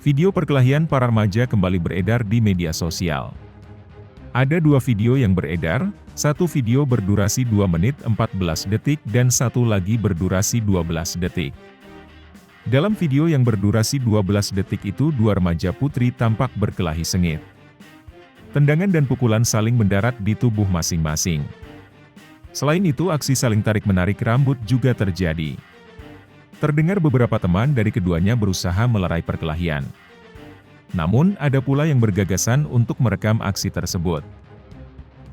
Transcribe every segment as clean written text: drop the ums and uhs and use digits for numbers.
Video perkelahian para remaja kembali beredar di media sosial. Ada dua video yang beredar, satu video berdurasi 2 menit 14 detik dan satu lagi berdurasi 12 detik. Dalam video yang berdurasi 12 detik itu dua remaja putri tampak berkelahi sengit. Tendangan dan pukulan saling mendarat di tubuh masing-masing. Selain itu aksi saling tarik-menarik rambut juga terjadi. Terdengar beberapa teman dari keduanya berusaha melerai perkelahian. Namun, ada pula yang bergagasan untuk merekam aksi tersebut.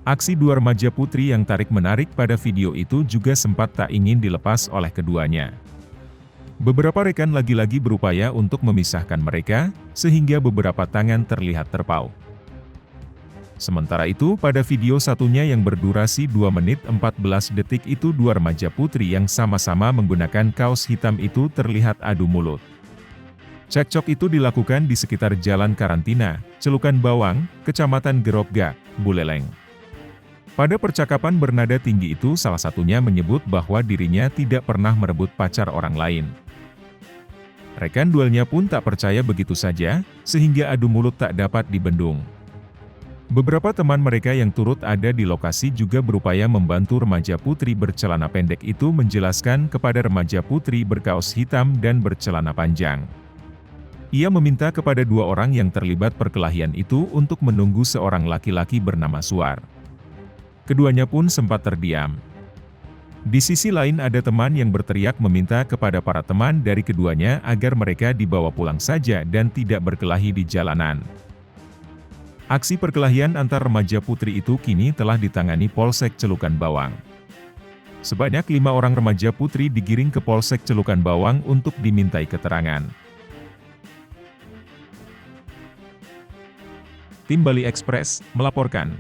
Aksi dua remaja putri yang tarik-menarik pada video itu juga sempat tak ingin dilepas oleh keduanya. Beberapa rekan lagi-lagi berupaya untuk memisahkan mereka, sehingga beberapa tangan terlihat terpaut. Sementara itu, pada video satunya yang berdurasi 2 menit 14 detik itu dua remaja putri yang sama-sama menggunakan kaos hitam itu terlihat adu mulut. Cekcok itu dilakukan di sekitar Jalan Karantina, Celukan Bawang, Kecamatan Gerobgak, Buleleng. Pada percakapan bernada tinggi itu salah satunya menyebut bahwa dirinya tidak pernah merebut pacar orang lain. Rekan duelnya pun tak percaya begitu saja, sehingga adu mulut tak dapat dibendung. Beberapa teman mereka yang turut ada di lokasi juga berupaya membantu remaja putri bercelana pendek itu menjelaskan kepada remaja putri berkaos hitam dan bercelana panjang. Ia meminta kepada dua orang yang terlibat perkelahian itu untuk menunggu seorang laki-laki bernama Suar. Keduanya pun sempat terdiam. Di sisi lain ada teman yang berteriak meminta kepada para teman dari keduanya agar mereka dibawa pulang saja dan tidak berkelahi di jalanan. Aksi perkelahian antar remaja putri itu kini telah ditangani Polsek Celukan Bawang. Sebanyak 5 orang remaja putri digiring ke Polsek Celukan Bawang untuk dimintai keterangan. Tim Bali Express melaporkan.